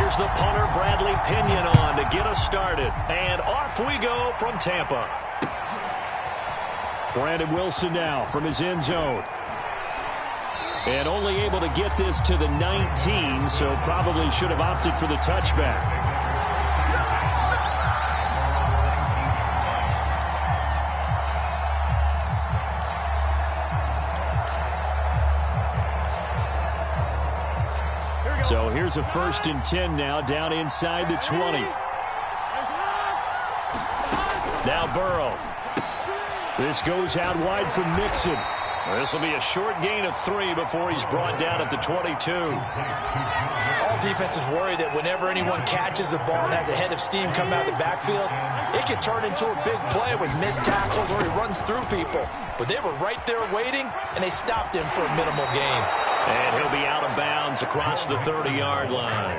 Here's the punter, Bradley Pinion, on to get us started. And off we go from Tampa. Brandon Wilson now from his end zone. And only able to get this to the 19, so probably should have opted for the touchback. So here's a 1st and 10 now, down inside the 20. Now Burrow. This goes out wide for Mixon. This will be a short gain of 3 before he's brought down at the 22. All defenses worry that whenever anyone catches the ball and has a head of steam come out of the backfield, it can turn into a big play with missed tackles or he runs through people. But they were right there waiting, and they stopped him for a minimal gain. And he'll be out of bounds across the 30-yard line.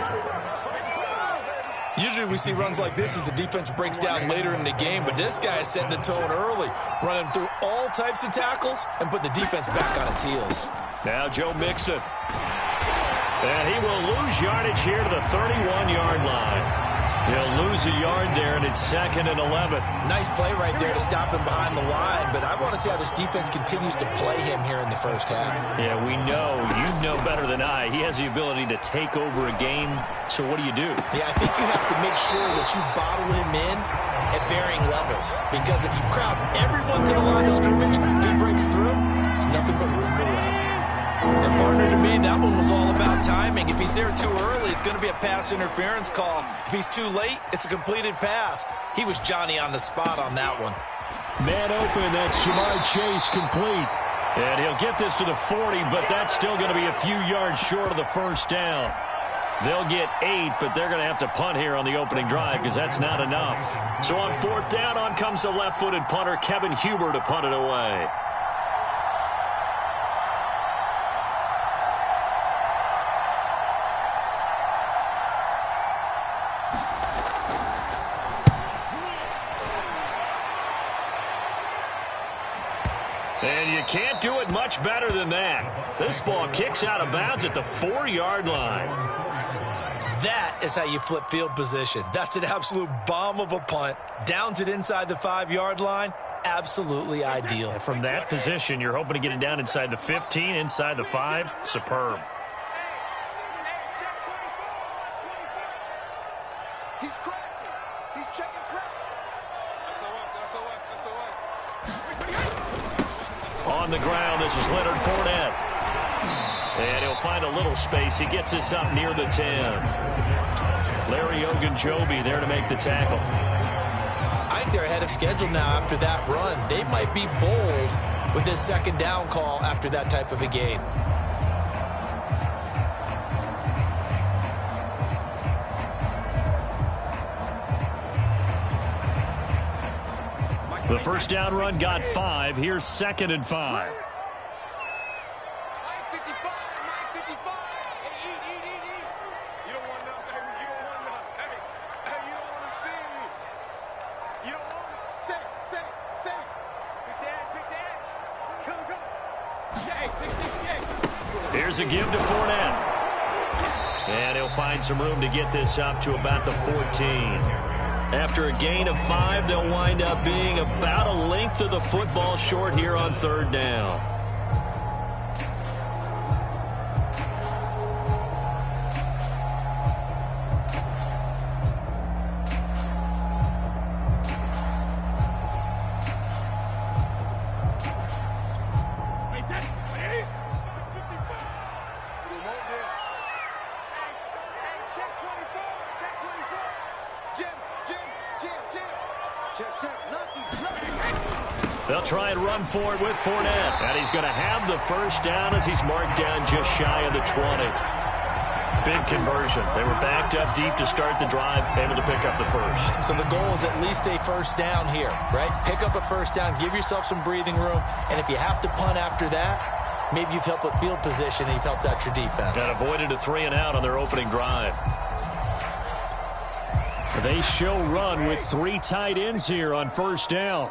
Usually we see runs like this as the defense breaks down later in the game, but this guy is setting the tone early, running through all types of tackles and putting the defense back on its heels. Now Joe Mixon. And he will lose yardage here to the 31-yard line. He'll lose a yard there, and it's 2nd and 11. Nice play right there to stop him behind the line, but I want to see how this defense continues to play him here in the first half. Yeah, we know. You know better than I. He has the ability to take over a game, so what do you do? Yeah, I think you have to make sure that you bottle him in at varying levels, because if you crowd everyone to the line of scrimmage, if he breaks through, there's nothing but room to run. And partner, to me, that one was all about timing. If he's there too early, it's going to be a pass interference call. If he's too late, it's a completed pass. He was Johnny on the spot on that one. Man open, that's Jamar Chase complete. And he'll get this to the 40, but that's still going to be a few yards short of the first down. They'll get 8, but they're going to have to punt here on the opening drive because that's not enough. So on 4th down, on comes the left-footed punter, Kevin Huber, to punt it away. And you can't do it much better than that. This ball kicks out of bounds at the 4-yard line. That is how you flip field position. That's an absolute bomb of a punt. Downs it inside the 5-yard line. Absolutely ideal. From that position, you're hoping to get it down inside the 15, inside the 5. Superb. He's crashing. He's checking crash. On the ground, this is Leonard Fournette. And he'll find a little space. He gets this up near the 10. Larry Ogunjobi there to make the tackle. I think they're ahead of schedule now after that run. They might be bold with this 2nd down call after that type of a game. The first down run got 5. Here's 2nd and 5. Here's a give to Fournette. And he'll find some room to get this up to about the 14. After a gain of 5, they'll wind up being about a length of the football short here on 3rd down. They'll try and run for it with Fournette. And he's going to have the first down as he's marked down just shy of the 20. Big conversion. They were backed up deep to start the drive, able to pick up the first. So the goal is at least a first down here, right? Pick up a first down, give yourself some breathing room, and if you have to punt after that, maybe you've helped with field position and you've helped out your defense. And avoided a 3-and-out on their opening drive. They show run with 3 tight ends here on first down.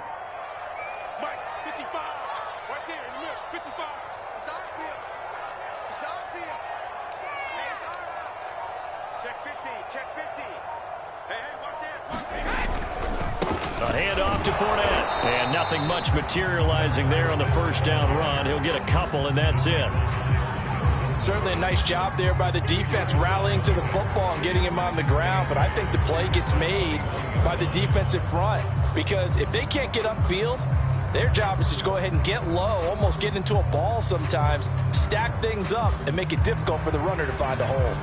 to Fournette. And nothing much materializing there on the first down run. He'll get a couple, and that's it. Certainly a nice job there by the defense rallying to the football and getting him on the ground. But I think the play gets made by the defensive front. Because if they can't get upfield, their job is to go ahead and get low, almost get into a ball sometimes, stack things up, and make it difficult for the runner to find a hole.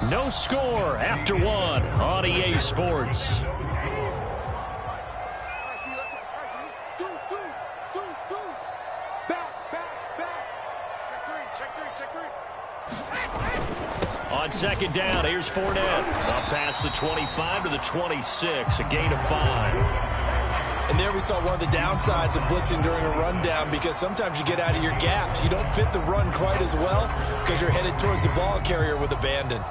No score after one on EA Sports. On second down, here's Fournette. Up past the 25 to the 26, a gain of 5. And there we saw one of the downsides of blitzing during a rundown, because sometimes you get out of your gaps. You don't fit the run quite as well because you're headed towards the ball carrier with abandon.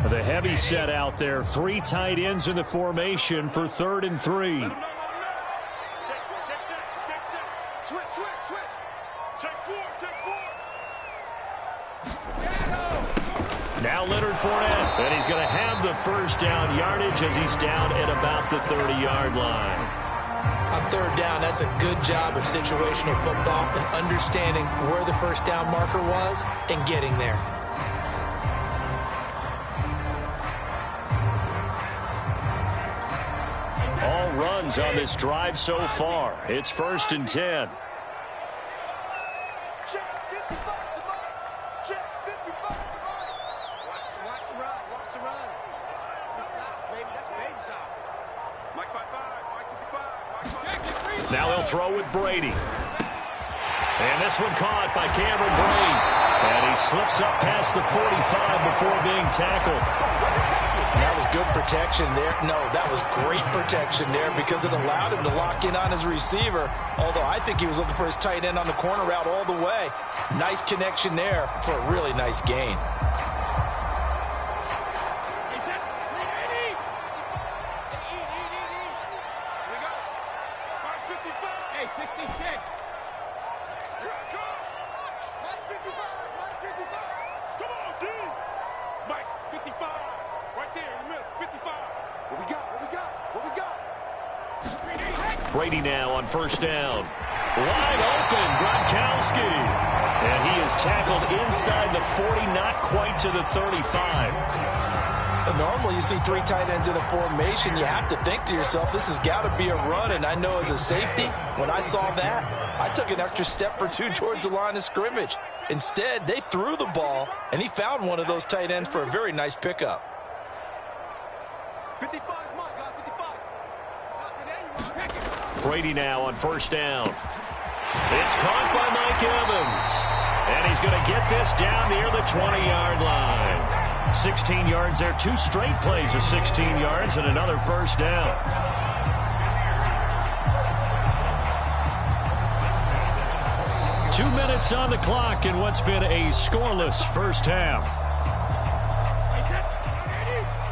The heavy set out there. 3 tight ends in the formation for 3rd and 3. Switch. Check 4. Now Leonard Fournette. And he's going to have the first down yardage as he's down at about the 30-yard line. On 3rd down, that's a good job of situational football and understanding where the first down marker was and getting there. All runs on this drive so far. It's 1st and 10. Check 55 to Mike. Check 55 to Mike. Watch the run. This side, baby. That's baby side. Mike 55. Mike 55. Now he'll throw with Brady. And this one caught by Cameron Brate. And he slips up past the 45 before being tackled. That was good protection there. No, that was great protection there because it allowed him to lock in on his receiver. Although I think he was looking for his tight end on the corner route all the way. Nice connection there for a really nice gain. Brady now on 1st down. Wide open, Gronkowski. And he is tackled inside the 40, not quite to the 35. Normally you see 3 tight ends in a formation, you have to think to yourself, this has got to be a run. And I know as a safety, when I saw that, I took an extra step or 2 towards the line of scrimmage. Instead, they threw the ball, and he found one of those tight ends for a very nice pickup. 55 is mine, guys. 55. Not today, you are. Brady now on 1st down. It's caught by Mike Evans. And he's going to get this down near the 20-yard line. 16 yards there. 2 straight plays of 16 yards and another first down. Two minutes on the clock in what's been a scoreless first half.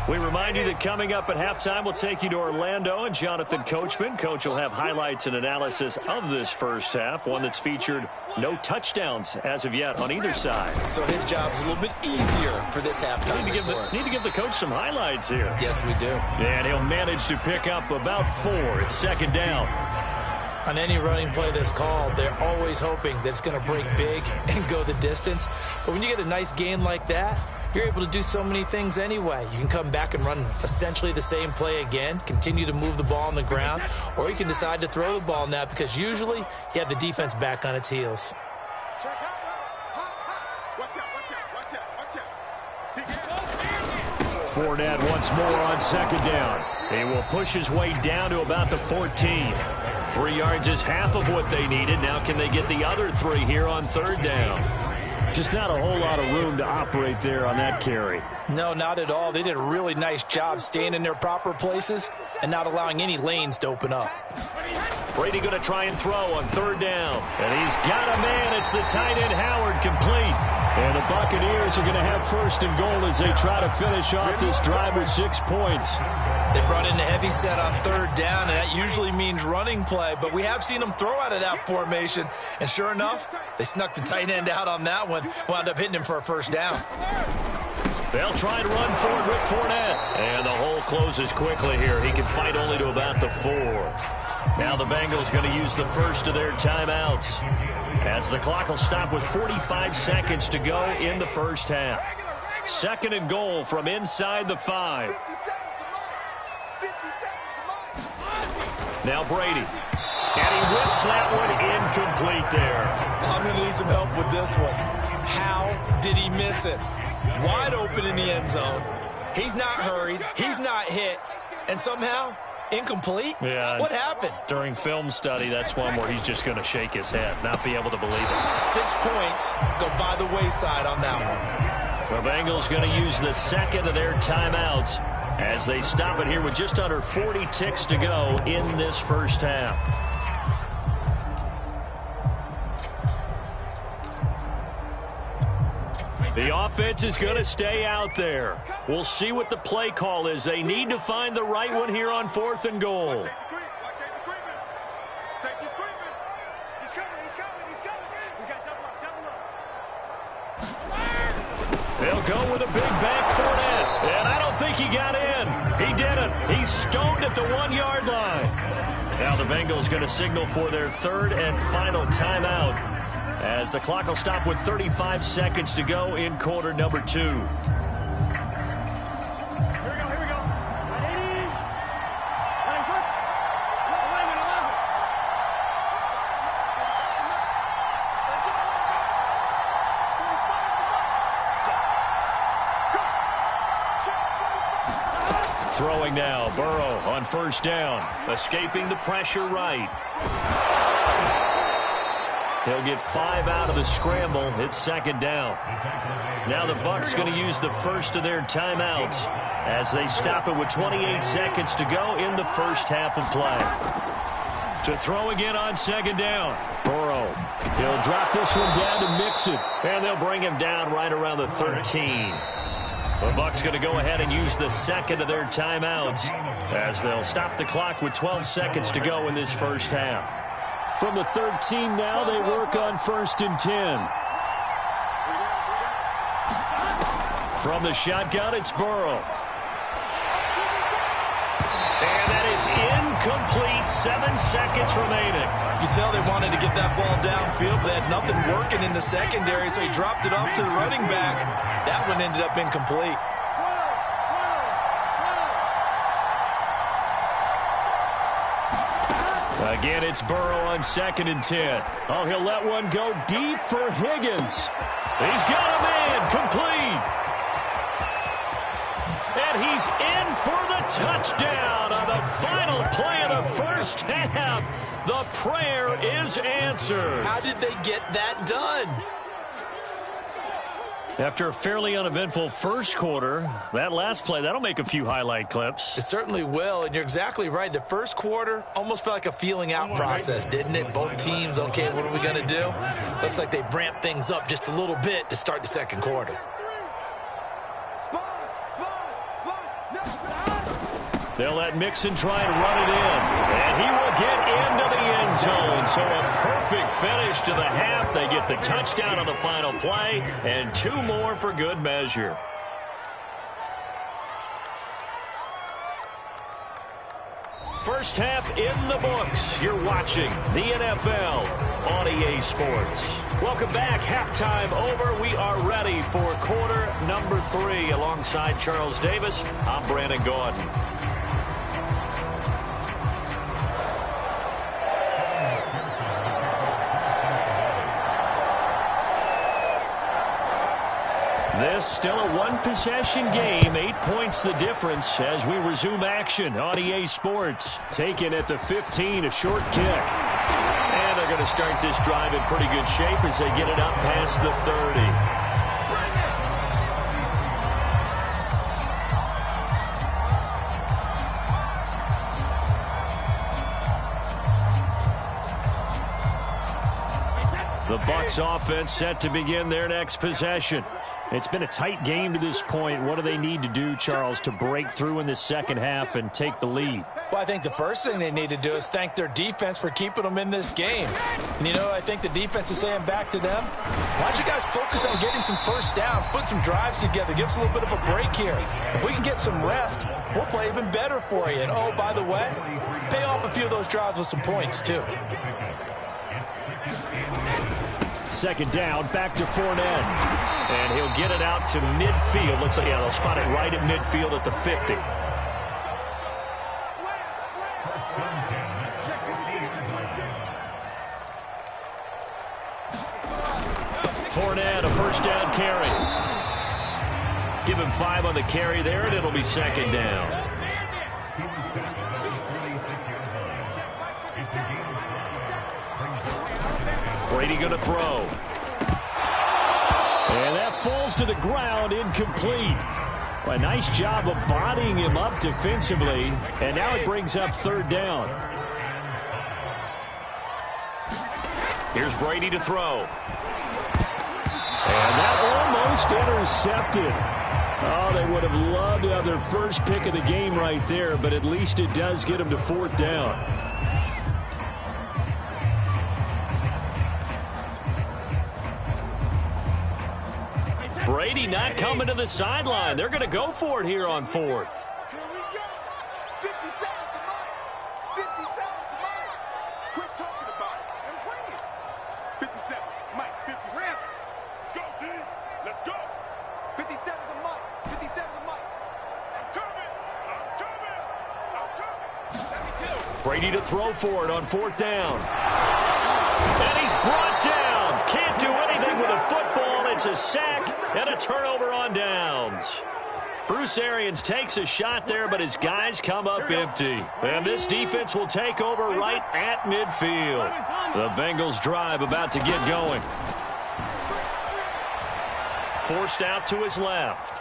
We remind you that coming up at halftime, we'll take you to Orlando and Jonathan Coachman. Coach will have highlights and analysis of this first half, one that's featured no touchdowns as of yet on either side. So his job's a little bit easier for this halftime. Need to give the coach some highlights here. Yes, we do. And he'll manage to pick up about 4. It's 2nd down. On any running play that's called, they're always hoping that it's going to break big and go the distance. But when you get a nice gain like that, you're able to do so many things anyway. You can come back and run essentially the same play again, continue to move the ball on the ground, or you can decide to throw the ball now because usually you have the defense back on its heels. Check out. Watch out. Fournette once more on 2nd down. He will push his way down to about the 14. 3 yards is half of what they needed. Now can they get the other 3 here on 3rd down? Just not a whole lot of room to operate there on that carry. No, not at all. They did a really nice job staying in their proper places and not allowing any lanes to open up. Brady going to try and throw on third down. And he's got a man. It's the tight end Howard, complete. And the Buccaneers are going to have first and goal as they try to finish off this drive with 6 points. They brought in the heavy set on third down, and that usually means running play. But we have seen them throw out of that formation. And sure enough, they snuck the tight end out on that one. Wound up hitting him for a first down. They'll try and run forward with Fournette. And the hole closes quickly here. He can fight only to about the 4. Now the Bengals going to use the first of their timeouts, as the clock will stop with 45 seconds to go in the first half. Second and goal from inside the 5. Now Brady. And he whips that one incomplete there. I'm going to need some help with this one. How did he miss it? Wide open in the end zone. He's not hurried. He's not hit. And somehow, incomplete? Yeah. What happened? During film study, that's one where he's just going to shake his head, not be able to believe it. 6 points go by the wayside on that one. The Bengals going to use the second of their timeouts as they stop it here with just under 40 ticks to go in this first half. The offense is going to stay out there. We'll see what the play call is. They need to find the right one here on 4th and goal. They'll go with a big back Fournette. And I don't think he got in. He didn't. He's stoned at the 1-yard line. Now the Bengals going to signal for their third and final timeout, as the clock will stop with 35 seconds to go in quarter number 2. Here we go. 180. Running first. 11. Throwing now, Burrow on first down, escaping the pressure right. He'll get 5 out of the scramble. It's second down. Now the Bucs going to use the first of their timeouts as they stop it with 28 seconds to go in the first half of play. To throw again on second down. Burrow. He'll drop this one down to mix it. And they'll bring him down right around the 13. The Bucs going to go ahead and use the second of their timeouts as they'll stop the clock with 12 seconds to go in this first half. From the 13 now, they work on 1st and 10. From the shotgun, it's Burrow. And that is incomplete. 7 seconds remaining. You can tell they wanted to get that ball downfield, but they had nothing working in the secondary, so he dropped it off to the running back. That one ended up incomplete. Again, it's Burrow on 2nd and 10. Oh, he'll let one go deep for Higgins. He's got a man, complete. And he's in for the touchdown on the final play of the first half. The prayer is answered. How did they get that done? After a fairly uneventful first quarter, that last play, that'll make a few highlight clips. It certainly will, and you're exactly right. The first quarter almost felt like a feeling out process, didn't it? Both teams, okay, what are we going to do? Looks like they ramped things up just a little bit to start the second quarter. They'll let Mixon try and run it in, and he will get into the end zone. So a perfect finish to the half. They get the touchdown on the final play, and 2 more for good measure. First half in the books. You're watching the NFL on EA Sports. Welcome back. Halftime over. We are ready for quarter number 3. Alongside Charles Davis, I'm Brandon Gordon. This still a 1-possession game. 8 points the difference as we resume action on EA Sports. Taken at the 15, a short kick. And they're going to start this drive in pretty good shape as they get it up past the 30. Bucs offense set to begin their next possession. It's been a tight game to this point. What do they need to do, Charles, to break through in the second half and take the lead? Well, I think the first thing they need to do is thank their defense for keeping them in this game. And, you know, I think the defense is saying back to them, why don't you guys focus on getting some first downs, put some drives together, give us a little bit of a break here. If we can get some rest, we'll play even better for you. And, oh, by the way, pay off a few of those drives with some points, too. Second down, back to Fournette. And he'll get it out to midfield. Let's say, yeah, they'll spot it right at midfield at the 50. Fournette, a first down carry. Give him 5 on the carry there, and it'll be second down. Brady going to throw. And that falls to the ground, incomplete. A nice job of bodying him up defensively, and now it brings up third down. Here's Brady to throw. And that almost intercepted. Oh, they would have loved to have their first pick of the game right there, but at least it does get them to fourth down. Brady not coming to the sideline. They're going to go for it here on fourth. Here we go. 57 to Mike. 57 to Mike. Quit talking about it and bring it. 57. Mike, 57. Let's go, D. Let's go. 57 to Mike. 57 to Mike. I'm coming. I'm coming. I'm coming. 72. Brady to throw for it on fourth down. And he's brought down. Can't do anything with a football. It's a sack and a turnover on downs. Bruce Arians takes a shot there, but his guys come up empty. And this defense will take over right at midfield. The Bengals drive about to get going. Forced out to his left.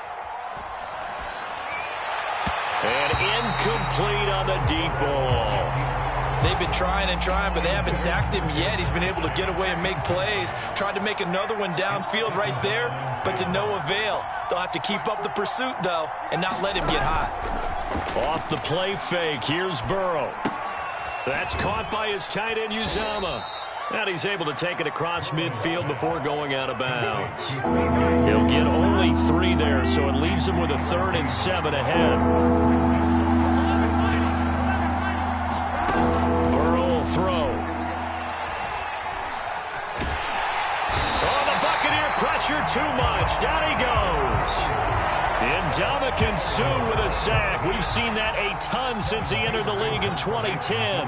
And incomplete on the deep ball. They've been trying and trying, but they haven't sacked him yet. He's been able to get away and make plays. Tried to make another one downfield right there, but to no avail. They'll have to keep up the pursuit, though, and not let him get hot. Off the play fake, here's Burrow. That's caught by his tight end, Uzama. And he's able to take it across midfield before going out of bounds. He'll get only 3 there, so it leaves him with a 3rd and 7 ahead. Throw. Oh, the Buccaneer pressure too much. Down he goes. Ndamukong Suh with a sack. We've seen that a ton since he entered the league in 2010.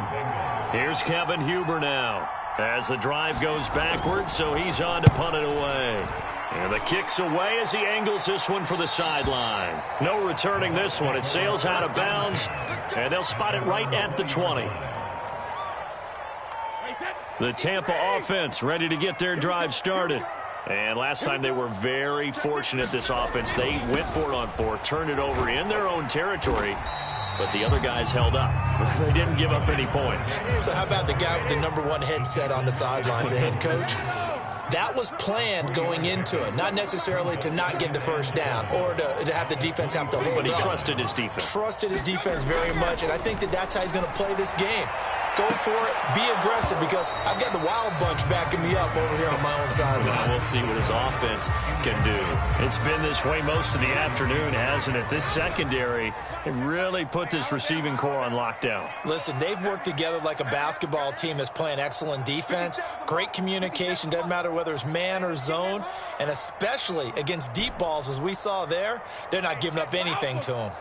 Here's Kevin Huber now as the drive goes backwards, so he's on to punt it away. And the kick's away as he angles this one for the sideline. No returning this one. It sails out of bounds, and they'll spot it right at the 20. The Tampa offense ready to get their drive started. And last time they were very fortunate, this offense. They went for it on 4, turned it over in their own territory, but the other guys held up. They didn't give up any points. So how about the guy with the #1 headset on the sidelines, the head coach? That was planned going into it, not necessarily to not get the first down or to have the defense have to hold up. But he trusted his defense. Trusted his defense very much, and I think that's how he's going to play this game. Go for it, be aggressive, because I've got the wild bunch backing me up over here on my own sideline. We'll see what his offense can do. It's been this way most of the afternoon, hasn't it? This secondary, they really put this receiving core on lockdown. Listen, they've worked together like a basketball team that's playing excellent defense. Great communication, doesn't matter whether it's man or zone, and especially against deep balls, as we saw there, they're not giving up anything to them.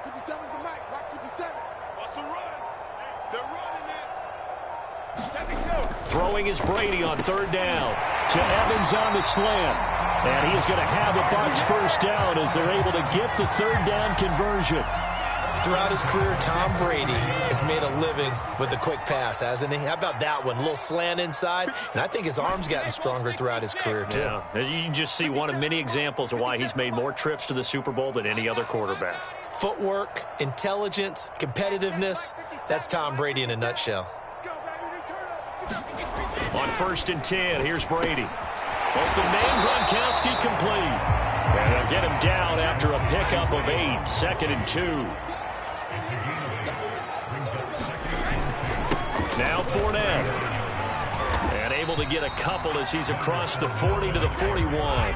57's the Mike. Mike 57. What's the run? They're running it. 72. Throwing is Brady on third down. To Evans on the slant. And he is going to have the Bucs first down as they're able to get the third down conversion. Throughout his career, Tom Brady has made a living with the quick pass, hasn't he? How about that one? A little slant inside, and I think his arm's gotten stronger throughout his career, too. Yeah, you can just see one of many examples of why he's made more trips to the Super Bowl than any other quarterback. Footwork, intelligence, competitiveness, that's Tom Brady in a nutshell. On 1st and 10, here's Brady. Open man, Gronkowski complete. And they'll get him down after a pickup of 8, 2nd and 2. Now Fournette. And able to get a couple as he's across the 40 to the 41.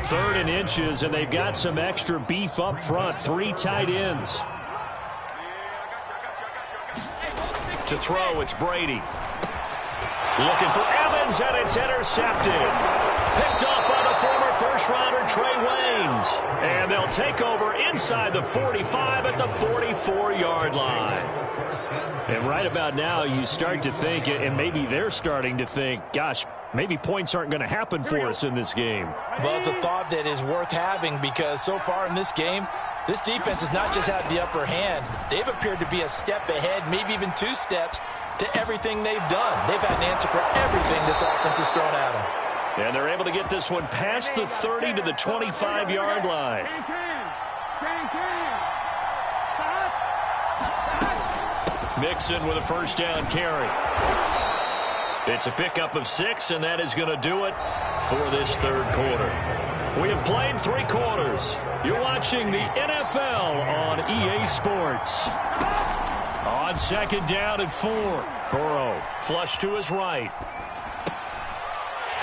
3rd and inches, and they've got some extra beef up front. 3 tight ends. To throw, it's Brady. Looking for Evans, and it's intercepted. Picked up by the former first-rounder Trey Waynes. And they'll take over inside the 45 at the 44-yard line. And right about now, you start to think, and maybe they're starting to think, gosh, maybe points aren't going to happen for us in this game. Well, it's a thought that is worth having because so far in this game, this defense has not just had the upper hand. They've appeared to be a step ahead, maybe even 2 steps, to everything they've done. They've had an answer for everything this offense has thrown at them. And they're able to get this one past the 30 to the 25-yard line. Mixon with a first down carry. It's a pickup of 6, and that is going to do it for this 3rd quarter. We have played 3 quarters. You're watching the NFL on EA Sports. On 2nd down and 4. Burrow flush to his right.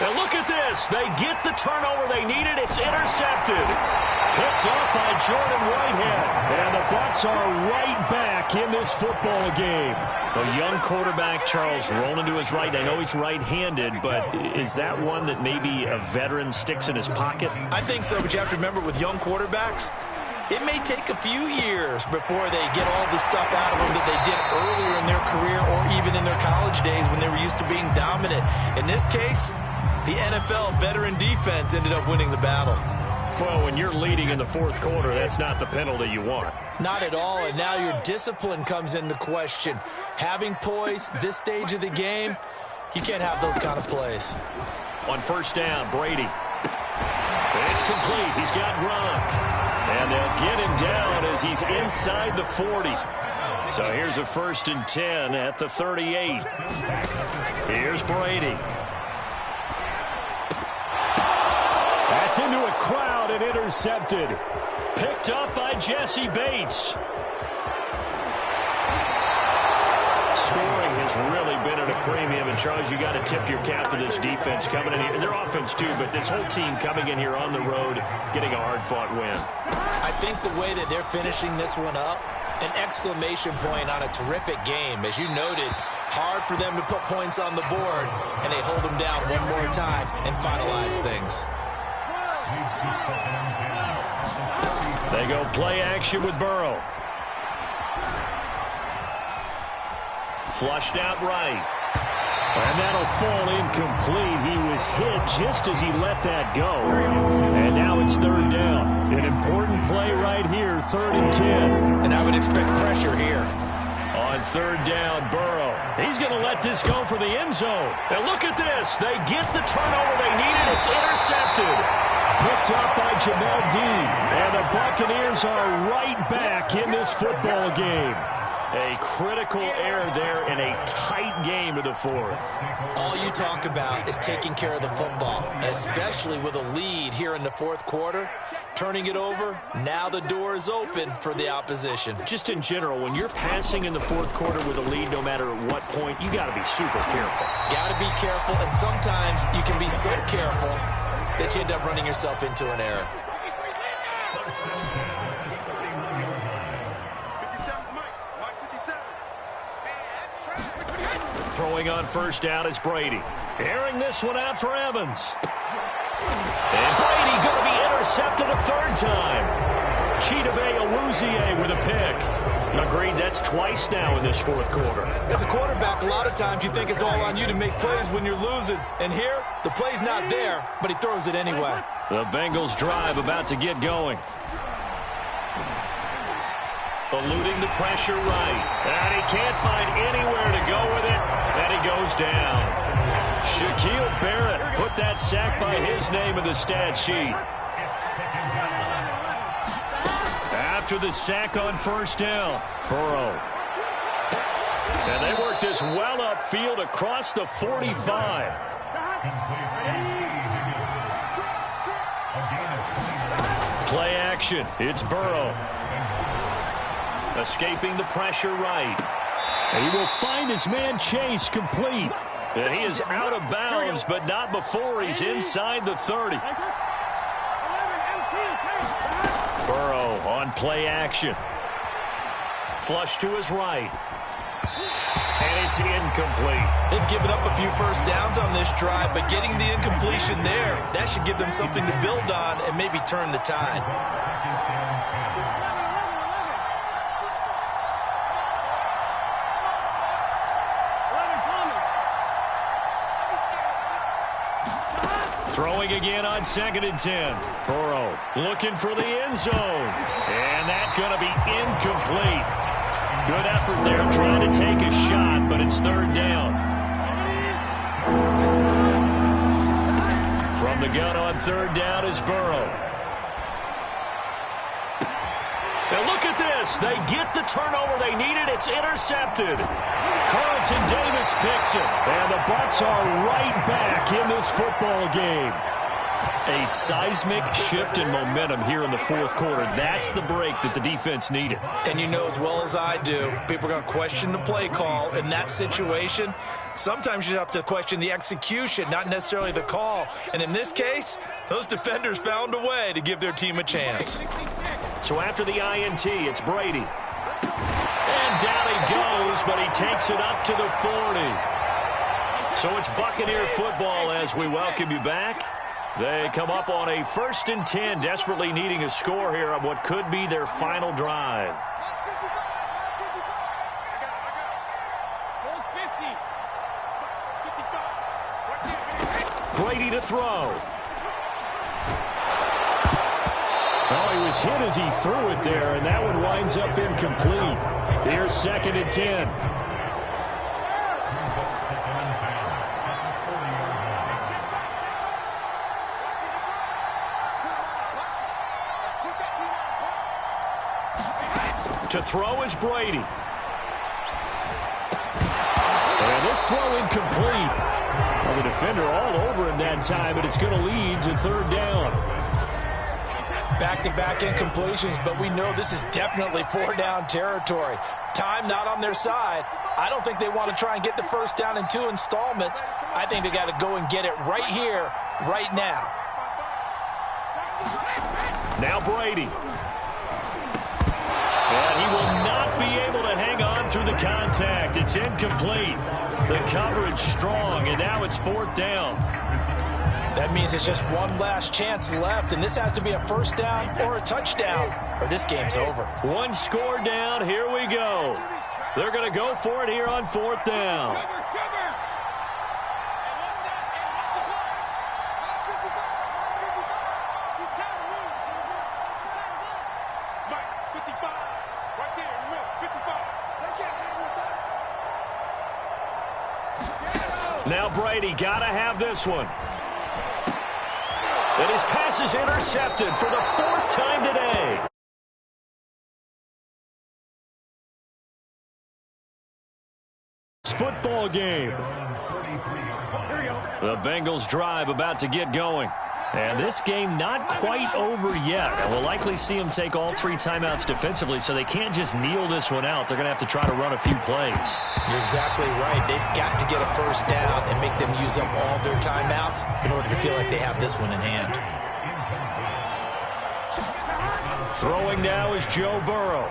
And look at this. They get the turnover they needed. It's intercepted. Picked up by Jordan Whitehead. And the Bucs are right back in this football game. A young quarterback, Charles, rolling to his right. I know he's right-handed, but is that one that maybe a veteran sticks in his pocket? I think so, but you have to remember with young quarterbacks, it may take a few years before they get all the stuff out of them that they did earlier in their career or even in their college days when they were used to being dominant. In this case, the NFL veteran defense ended up winning the battle. Well, when you're leading in the 4th quarter, that's not the penalty you want. Not at all, and now your discipline comes into question. Having poise this stage of the game, you can't have those kind of plays. On 1st down, Brady. It's complete. He's got Gronk. And they'll get him down as he's inside the 40. So here's a 1st and 10 at the 38. Here's Brady. That's into a crowd and intercepted. Picked up by Jesse Bates. Scoring has really been at a premium. And, Charles, you got to tip your cap to this defense coming in here. And their offense, too, but this whole team coming in here on the road, getting a hard-fought win. I think the way that they're finishing this one up, an exclamation point on a terrific game. As you noted, hard for them to put points on the board, and they hold them down one more time and finalize things. They go play action with Burrow. Flushed out right. And that'll fall incomplete. He was hit just as he let that go. And now it's 3rd down. An important play right here, 3rd and 10. And I would expect pressure here. On 3rd down, Burrow. He's going to let this go for the end zone. And look at this. They get the turnover they needed. It's intercepted. Picked up by Jamel Dean. And the Buccaneers are right back in this football game. A critical error there in a tight game of the 4th. All you talk about is taking care of the football, and especially with a lead here in the 4th quarter, turning it over, now the door is open for the opposition. Just in general, when you're passing in the 4th quarter with a lead, no matter at what point, you got to be super careful. Got to be careful, and sometimes you can be so careful that you end up running yourself into an error. Throwing on 1st down is Brady. Airing this one out for Evans. And Brady going to be intercepted a 3rd time. Chidobe Awuzie with a pick. Agreed, that's twice now in this 4th quarter. As a quarterback, a lot of times you think it's all on you to make plays when you're losing. And here, the play's not there, but he throws it anyway. The Bengals drive about to get going. Eluding the pressure right. And he can't find anywhere to go with it. And he goes down. Shaquille Barrett put that sack by his name in the stat sheet. After the sack on first down, Burrow. And they work this well upfield across the 45. Play action. It's Burrow. Escaping the pressure right. And he will find his man Chase complete. And he is out of bounds, but not before he's inside the 30. Burrow on play action. Flush to his right. And it's incomplete. They've given up a few first downs on this drive, but getting the incompletion there, that should give them something to build on and maybe turn the tide. Throwing again on 2nd and 10. Burrow looking for the end zone. And that's going to be incomplete. Good effort there trying to take a shot, but it's 3rd down. From the gun on 3rd down is Burrow. Now look at this. They get the turnover they needed. It's intercepted. Carlton Davis picks it. And the Bucs are right back in this football game. A seismic shift in momentum here in the 4th quarter. That's the break that the defense needed. And you know as well as I do, people are going to question the play call in that situation. Sometimes you have to question the execution, not necessarily the call. And in this case, those defenders found a way to give their team a chance. So after the INT, it's Brady. And down he goes, but he takes it up to the 40. So it's Buccaneer football as we welcome you back. They come up on a 1st and 10, desperately needing a score here on what could be their final drive. Brady to throw. Oh, he was hit as he threw it there, and that one winds up incomplete. Here's 2nd and 10. To throw is Brady. And this throw incomplete. Well, the defender all over him that time, but it's going to lead to 3rd down. Back-to-back incompletions, but we know this is definitely 4-down territory. Time not on their side. I don't think they want to try and get the first down in 2 installments. I think they got to go and get it right here, right now. Now Brady. And he will not be able to hang on through the contact. It's incomplete. The coverage strong, and now it's 4th down. That means it's just one last chance left, and this has to be a first down or a touchdown, or this game's over. One score down. Here we go. They're going to go for it here on 4th down. Now Brady got to have this one. And his pass is intercepted for the 4th time today. Football game. The Bengals drive about to get going. And this game not quite over yet. And we'll likely see them take all 3 timeouts defensively, so they can't just kneel this one out. They're going to have to try to run a few plays. You're exactly right. They've got to get a first down and make them use up all their timeouts in order to feel like they have this one in hand. Throwing now is Joe Burrow.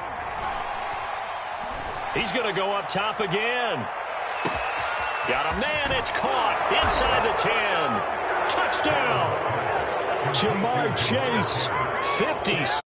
He's going to go up top again. Got a man. It's caught inside the 10. Touchdown. Jamar Chase, 50.